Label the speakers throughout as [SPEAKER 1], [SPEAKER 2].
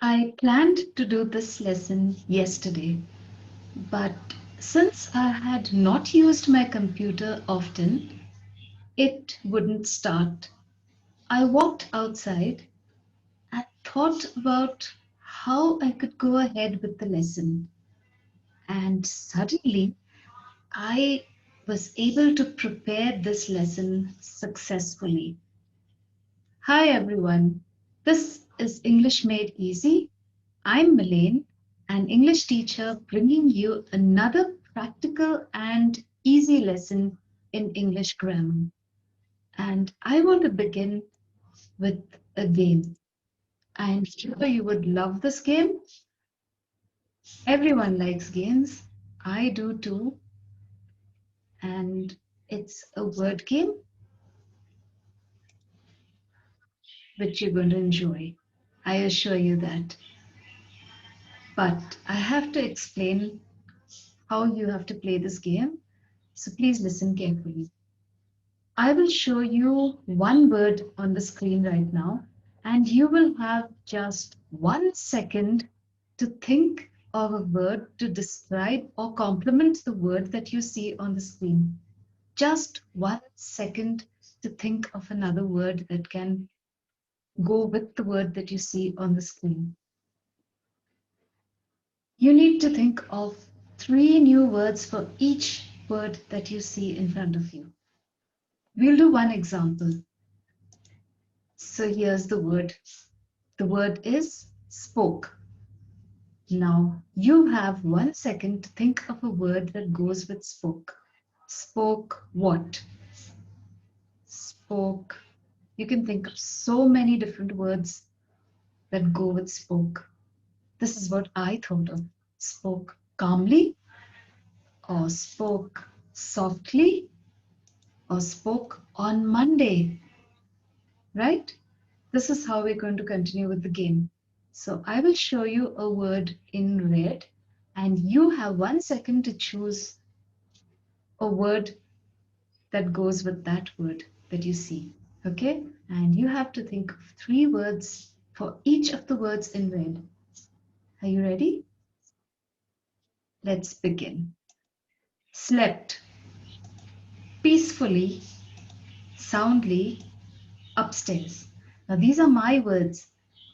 [SPEAKER 1] I planned to do this lesson yesterday, but since I had not used my computer often, it wouldn't start. I walked outside and thought about how I could go ahead with the lesson, and suddenly I was able to prepare this lesson successfully. Hi everyone, this is English Made Easy. I'm Melaine, an English teacher bringing you another practical and easy lesson in English grammar. And I want to begin with a game. I'm sure you would love this game. Everyone likes games. I do too. And it's a word game which you're going to enjoy. I assure you that. But I have to explain how you have to play this game. So please listen carefully. I will show you one word on the screen right now, and you will have just 1 second to think of a word to describe or complement the word that you see on the screen. Just 1 second to think of another word that can go with the word that you see on the screen. You need to think of 3 new words for each word that you see in front of you. We'll do one example. So here's the word. The word is spoke. Now you have 1 second to think of a word that goes with spoke. Spoke what? Spoke. You can think of so many different words that go with spoke. This is what I thought of. Spoke calmly, or spoke softly, or spoke on Monday, right? This is how we're going to continue with the game. So I will show you a word in red, and you have 1 second to choose a word that goes with that word that you see. Okay? And you have to think of 3 words for each of the words in red. Are you ready? Let's begin. Slept peacefully, soundly, upstairs. Now these are my words,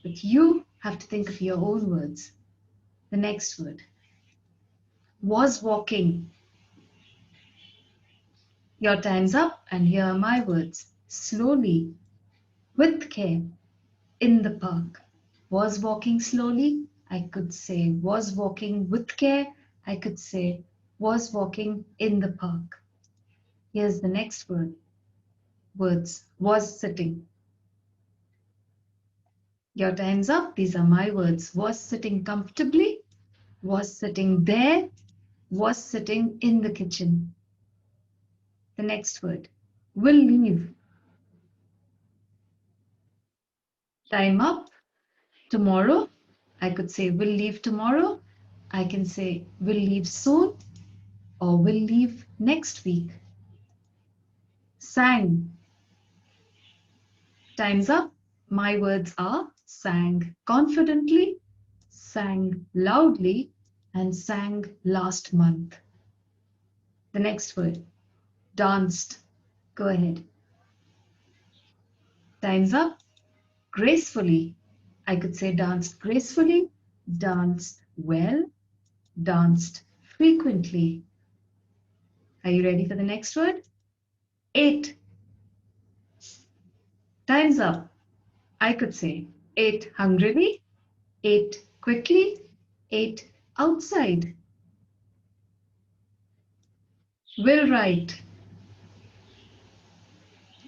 [SPEAKER 1] but you have to think of your own words. The next word. Was walking. Your time's up, and here are my words. Slowly, with care, in the park. Was walking slowly, I could say. Was walking with care, I could say. Was walking in the park. Here's the next word. Words. Was sitting. Your time's up. These are my words. Was sitting comfortably. Was sitting there. Was sitting in the kitchen. The next word. Will leave. Time up. Tomorrow, I could say will leave tomorrow. I can say will leave soon, or will leave next week. Sang. Time's up. My words are sang confidently, sang loudly, and sang last month. The next word. Danced. Go ahead. Time's up. Gracefully. I could say danced gracefully, danced well, danced frequently. Are you ready for the next word? Ate. Time's up. I could say ate hungrily, ate quickly, ate outside. Will write.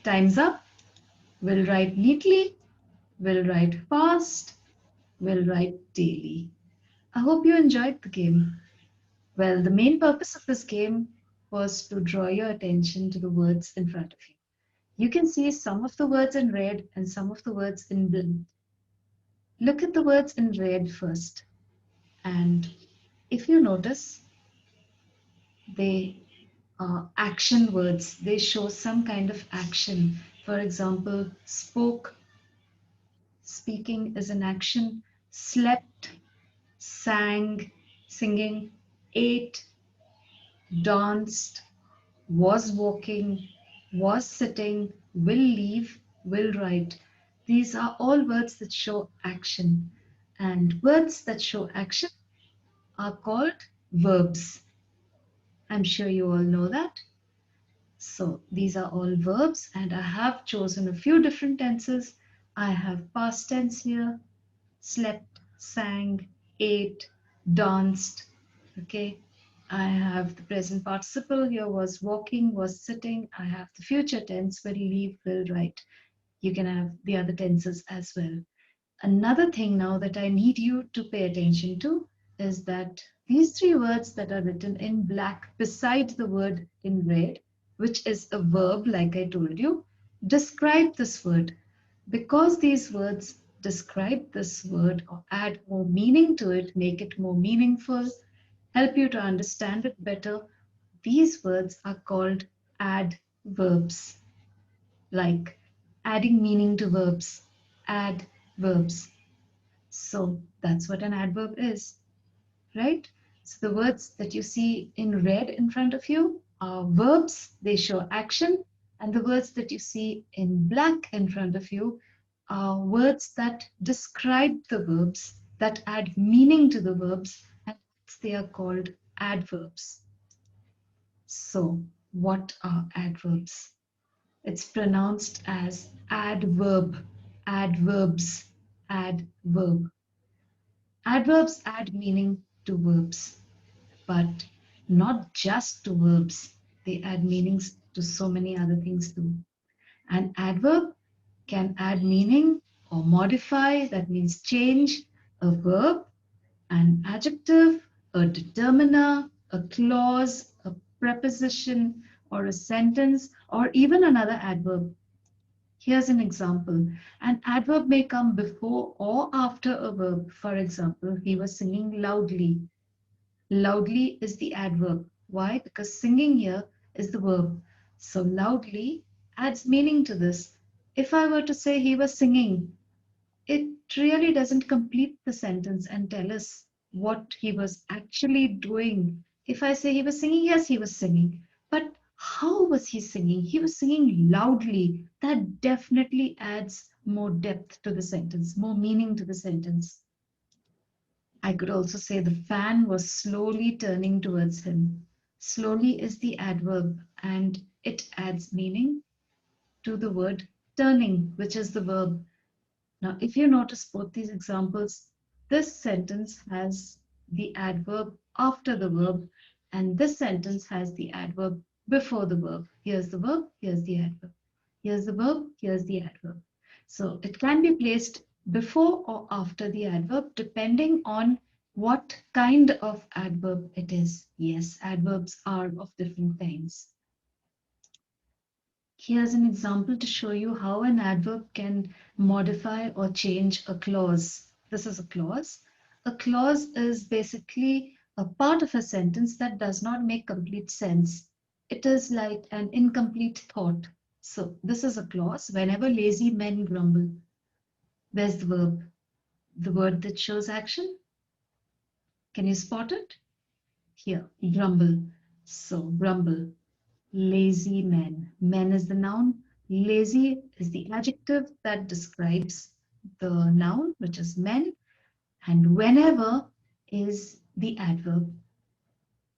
[SPEAKER 1] Time's up. Will write neatly, will write fast, will write daily. I hope you enjoyed the game. Well, the main purpose of this game was to draw your attention to the words in front of you. You can see some of the words in red and some of the words in blue. Look at the words in red first. And if you notice, they are action words. They show some kind of action. For example, spoke. Speaking is an action. slept, sang, singing, ate, danced, was walking, was sitting, will leave, will write. These are all words that show action. And words that show action are called verbs. I'm sure you all know that. So these are all verbs, and I have chosen a few different tenses. I have past tense here, slept, sang, ate, danced. Okay. I have the present participle here, was walking, was sitting. I have the future tense, will leave, will write. You can have the other tenses as well. Another thing now that I need you to pay attention to is that these three words that are written in black beside the word in red, which is a verb, like I told you, describe this word. Because these words describe this word or add more meaning to it, make it more meaningful, help you to understand it better, these words are called adverbs, like adding meaning to verbs, adverbs. So that's what an adverb is, right? So the words that you see in red in front of you are verbs, they show action, and the words that you see in black in front of you are words that describe the verbs, that add meaning to the verbs, and they are called adverbs. So, what are adverbs? It's pronounced as adverb, adverbs, adverb. Adverbs add meaning to verbs, but not just to verbs. They add meanings to so many other things too. An adverb can add meaning or modify, that means change, a verb, an adjective, a determiner, a clause, a preposition, or a sentence, or even another adverb. Here's an example. An adverb may come before or after a verb. For example, he was singing loudly. Loudly is the adverb. Why? Because singing here is the verb. So loudly adds meaning to this. If I were to say he was singing, it really doesn't complete the sentence and tell us what he was actually doing. If I say he was singing, yes, he was singing. But how was he singing? He was singing loudly. That definitely adds more depth to the sentence, more meaning to the sentence. I could also say the fan was slowly turning towards him. Slowly is the adverb and it adds meaning to the word turning, which is the verb. Now, if you notice both these examples, this sentence has the adverb after the verb, and this sentence has the adverb before the verb. Here's the verb, here's the adverb. Here's the verb, here's the adverb. So it can be placed before or after the adverb depending on what kind of adverb it is. Yes, adverbs are of different kinds. Here's an example to show you how an adverb can modify or change a clause. This is a clause. A clause is basically a part of a sentence that does not make complete sense. It is like an incomplete thought. So this is a clause. Whenever lazy men grumble, there's the verb, the word that shows action. Can you spot it? Here, grumble. So grumble. Lazy men. Men is the noun. Lazy is the adjective that describes the noun, which is men. And whenever is the adverb.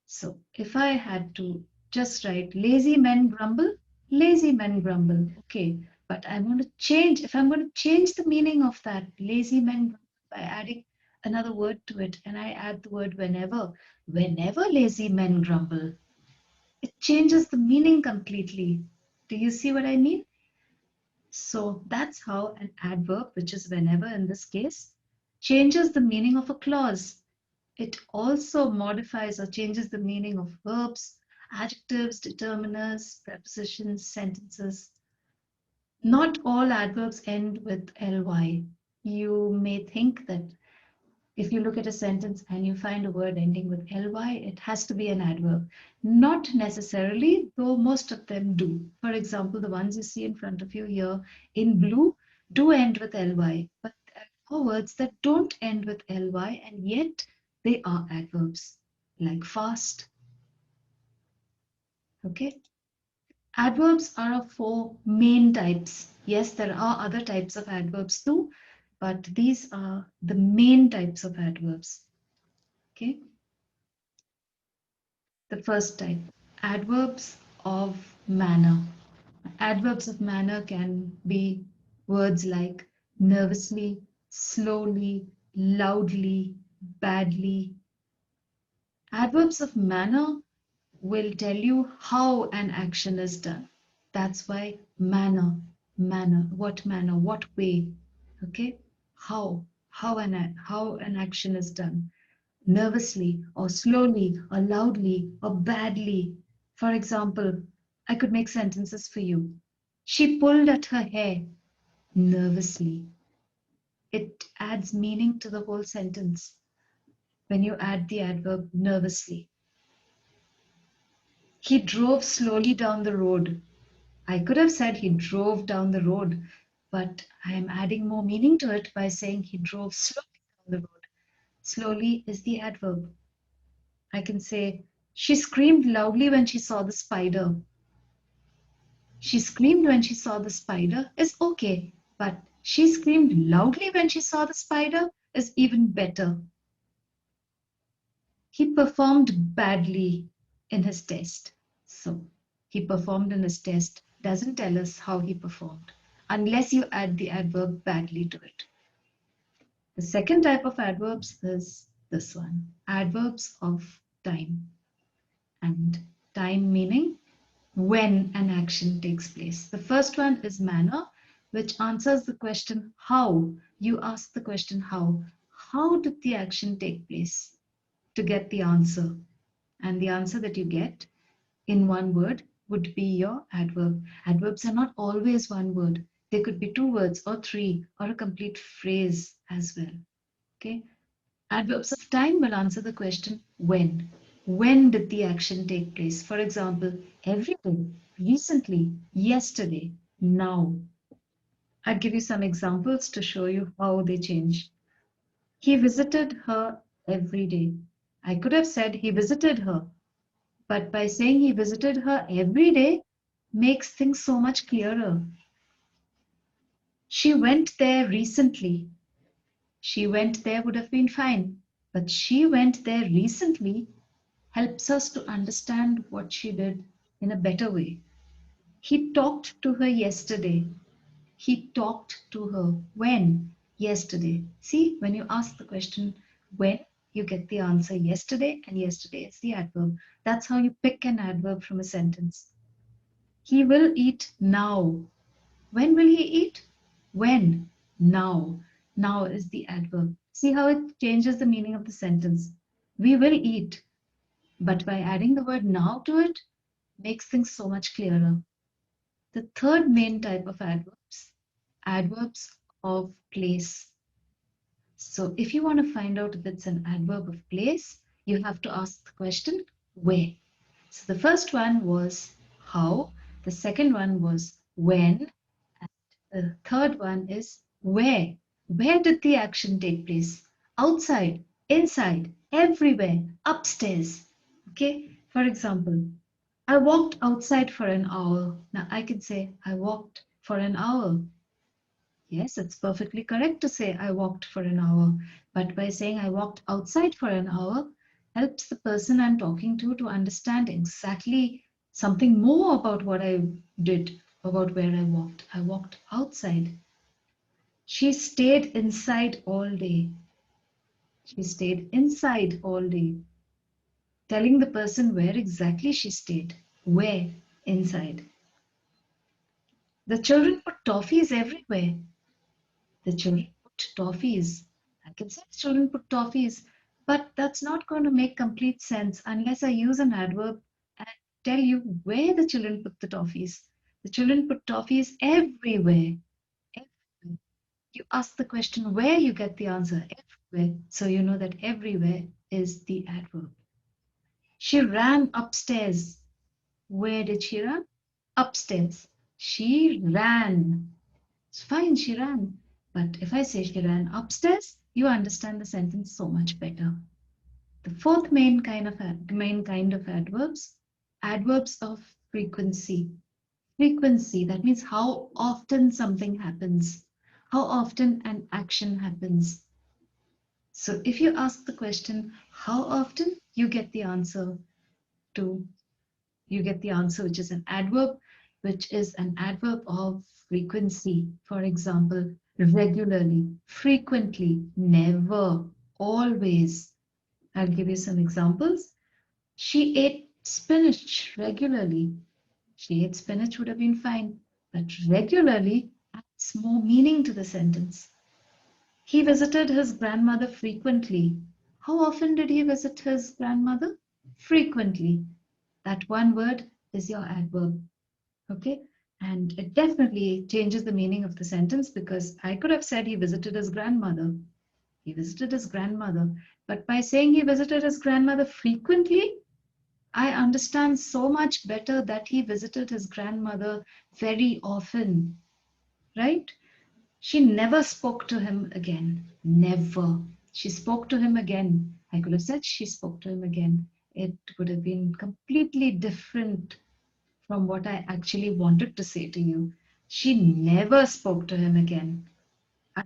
[SPEAKER 1] So if I had to just write lazy men grumble, lazy men grumble. Okay. But I'm going to change, if I'm going to change the meaning of that lazy men grumble by adding another word to it, and I add the word whenever, whenever lazy men grumble, it changes the meaning completely. Do you see what I mean? So that's how an adverb, which is whenever in this case, changes the meaning of a clause. It also modifies or changes the meaning of verbs, adjectives, determiners, prepositions, sentences. Not all adverbs end with ly. You may think that if you look at a sentence and you find a word ending with ly, it has to be an adverb. Not necessarily, though most of them do. For example, the ones you see in front of you here in blue do end with ly, but or words that don't end with ly and yet they are adverbs, like fast. Okay. Adverbs are of four main types. Yes, there are other types of adverbs too, but these are the main types of adverbs. Okay. The first type, adverbs of manner. Adverbs of manner can be words like nervously, slowly, loudly, badly. Adverbs of manner will tell you how an action is done. That's why what way, okay? How an action is done. Nervously or slowly or loudly or badly. For example, I could make sentences for you. She pulled at her hair nervously. It adds meaning to the whole sentence when you add the adverb nervously. He drove slowly down the road. I could have said he drove down the road, but I am adding more meaning to it by saying he drove slowly down the road. Slowly is the adverb. I can say, she screamed loudly when she saw the spider. She screamed when she saw the spider is okay, but she screamed loudly when she saw the spider is even better. He performed badly in his test. So, he performed in his test doesn't tell us how he performed unless you add the adverb badly to it. The second type of adverbs is this one, adverbs of time. And time meaning when an action takes place. The first one is manner, which answers the question how. You ask the question how. How did the action take place to get the answer? And the answer that you get in one word would be your adverb. Adverbs are not always one word. They could be two words or three or a complete phrase as well. Okay. Adverbs of time will answer the question when. When did the action take place? For example, every day, recently, yesterday, now. I'll give you some examples to show you how they change. He visited her every day. I could have said he visited her, but by saying he visited her every day makes things so much clearer. She went there recently. She went there would have been fine, but she went there recently helps us to understand what she did in a better way. He talked to her yesterday. He talked to her when? Yesterday. See, when you ask the question when, you get the answer yesterday, and yesterday is the adverb. That's how you pick an adverb from a sentence. He will eat now. When will he eat? When? Now. Now is the adverb. See how it changes the meaning of the sentence. We will eat. But by adding the word now to it, makes things so much clearer. The third main type of adverbs, adverbs of place. So if you want to find out if it's an adverb of place, you have to ask the question where. So the first one was how, the second one was when, and the third one is where. Where did the action take place? Outside, inside, everywhere, upstairs. Okay, for example, I walked outside for an hour. Now I can say I walked for an hour. Yes, it's perfectly correct to say I walked for an hour. But by saying I walked outside for an hour helps the person I'm talking to understand exactly something more about what I did, about where I walked. I walked outside. She stayed inside all day. She stayed inside all day, telling the person where exactly she stayed. Where? Inside. The children put toffees everywhere. The children put toffees. I can say the children put toffees, but that's not going to make complete sense unless I use an adverb and tell you where the children put the toffees. The children put toffees everywhere. Everywhere. You ask the question where, you get the answer everywhere. So you know that everywhere is the adverb. She ran upstairs. Where did she run? Upstairs. She ran. It's fine, she ran. But if I say she ran upstairs, you understand the sentence so much better. The fourth main kind of adverbs, adverbs of frequency. Frequency, that means how often something happens, how often an action happens. So if you ask the question, how often, to you get the answer, which is an adverb, which is an adverb of frequency. For example, regularly, frequently, never, always. I'll give you some examples. She ate spinach regularly. She ate spinach would have been fine, but regularly adds more meaning to the sentence. He visited his grandmother frequently. How often did he visit his grandmother? Frequently. That one word is your adverb. Okay? And it definitely changes the meaning of the sentence, because I could have said he visited his grandmother. He visited his grandmother. But by saying he visited his grandmother frequently, I understand so much better that he visited his grandmother very often, right? She never spoke to him again. Never. She spoke to him again. I could have said she spoke to him again. It would have been completely different from what I actually wanted to say to you. She never spoke to him again. I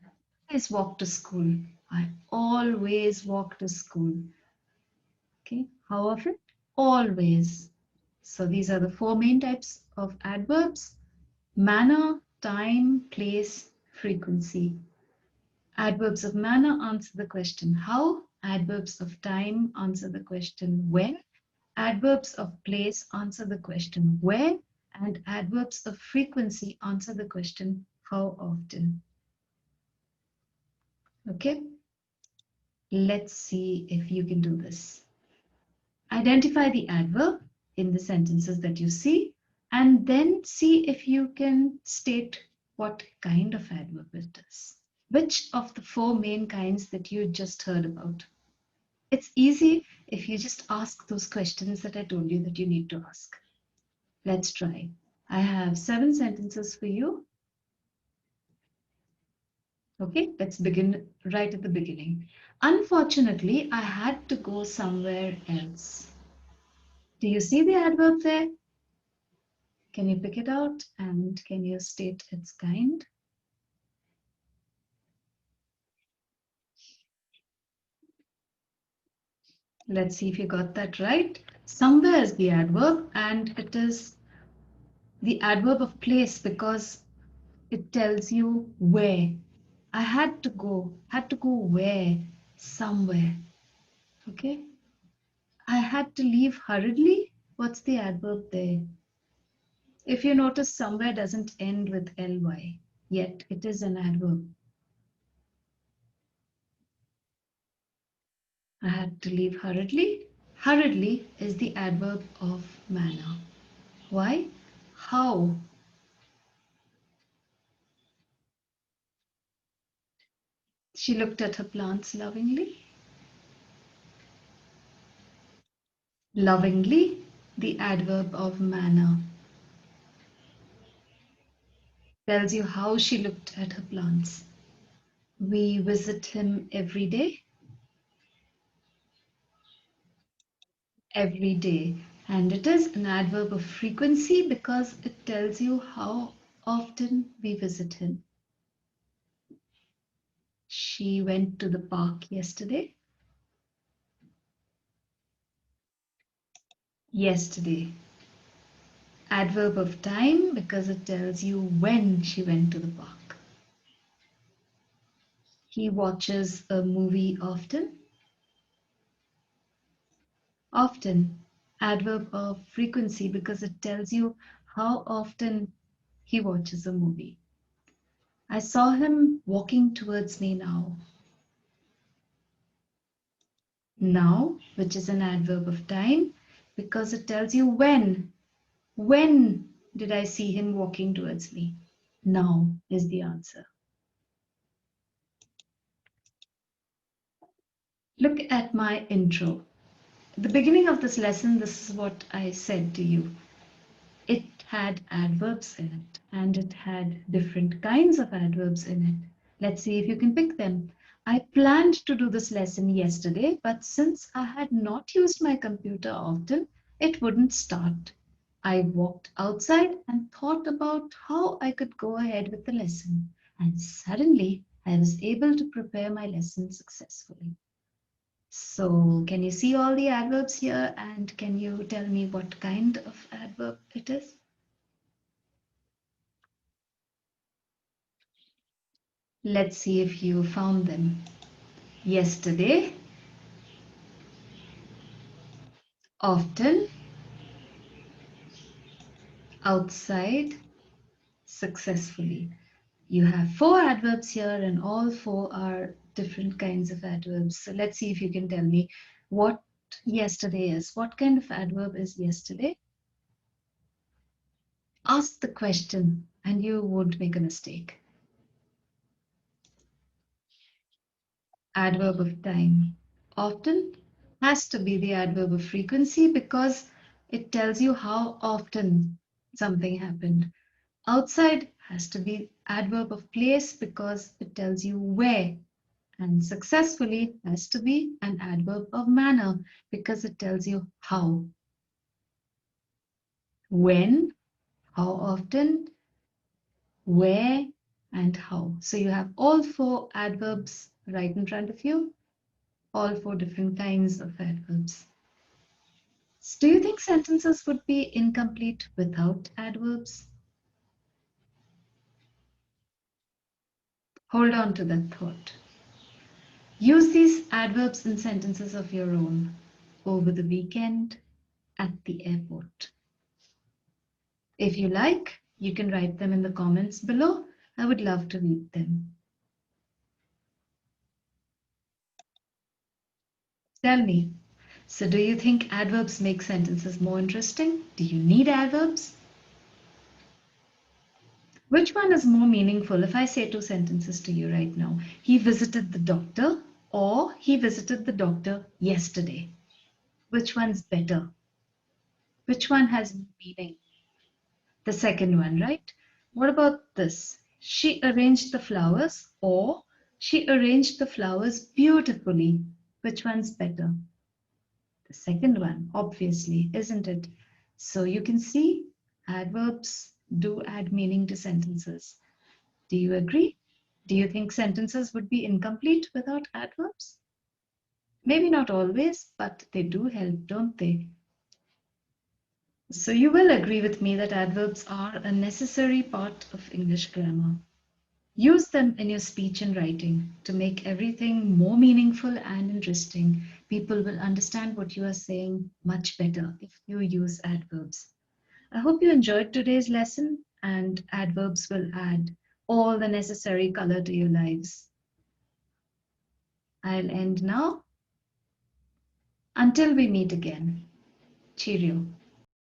[SPEAKER 1] always walked to school. I always walked to school. Okay. How often? Always. So these are the four main types of adverbs: manner, time, place, frequency. Adverbs of manner answer the question how. Adverbs of time answer the question when. Adverbs of place answer the question where. And adverbs of frequency answer the question how often. Okay, let's see if you can do this. Identify the adverb in the sentences that you see, and then see if you can state what kind of adverb it is. Which of the four main kinds that you just heard about? It's easy if you just ask those questions that I told you that you need to ask. Let's try. I have 7 sentences for you. Okay, let's begin right at the beginning. Unfortunately, I had to go somewhere else. Do you see the adverb there? Can you pick it out and can you state its kind? Let's see if you got that right. Somewhere is the adverb, and it is the adverb of place because it tells you where. I had to go. Had to go where? Somewhere. Okay. I had to leave hurriedly. What's the adverb there? If you notice, somewhere doesn't end with ly, yet it is an adverb. I had to leave hurriedly. Hurriedly is the adverb of manner. Why? How? She looked at her plants lovingly. Lovingly, the adverb of manner, tells you how she looked at her plants. We visit him every day. Every day. And it is an adverb of frequency because it tells you how often we visit him. She went to the park yesterday. Yesterday. Adverb of time because it tells you when she went to the park. He watches a movie often. Often. Adverb of frequency because it tells you how often he watches a movie. I saw him walking towards me now. Now, which is an adverb of time because it tells you when. When did I see him walking towards me? Now is the answer. Look at my intro. At the beginning of this lesson, this is what I said to you. It had adverbs in it, and it had different kinds of adverbs in it. Let's see if you can pick them. I planned to do this lesson yesterday, but since I had not used my computer often, it wouldn't start. I walked outside and thought about how I could go ahead with the lesson, and suddenly I was able to prepare my lesson successfully. So, can you see all the adverbs here, and can you tell me what kind of adverb it is? Let's see if you found them. Yesterday, often, outside, successfully. You have four adverbs here, and all four are different kinds of adverbs. So let's see if you can tell me what yesterday is. What kind of adverb is yesterday? Ask the question and you won't make a mistake. Adverb of time. Often has to be the adverb of frequency because it tells you how often something happened. Outside has to be adverb of place because it tells you where. And successfully has to be an adverb of manner because it tells you how. When, how often, where, and how. So you have all four adverbs right in front of you, all four different kinds of adverbs. So do you think sentences would be incomplete without adverbs? Hold on to that thought. Use these adverbs in sentences of your own over the weekend, at the airport. If you like, you can write them in the comments below. I would love to read them. Tell me, so do you think adverbs make sentences more interesting? Do you need adverbs? Which one is more meaningful if I say two sentences to you right now? He visited the doctor or he visited the doctor yesterday. Which one's better? Which one has meaning? The second one, right? What about this? She arranged the flowers or she arranged the flowers beautifully. Which one's better? The second one, obviously, isn't it? So you can see adverbs do add meaning to sentences. Do you agree? Do you think sentences would be incomplete without adverbs? Maybe not always, but they do help, don't they? So you will agree with me that adverbs are a necessary part of English grammar. Use them in your speech and writing to make everything more meaningful and interesting. People will understand what you are saying much better if you use adverbs. I hope you enjoyed today's lesson, and adverbs will add all the necessary color to your lives. I'll end now. Until we meet again. Cheerio.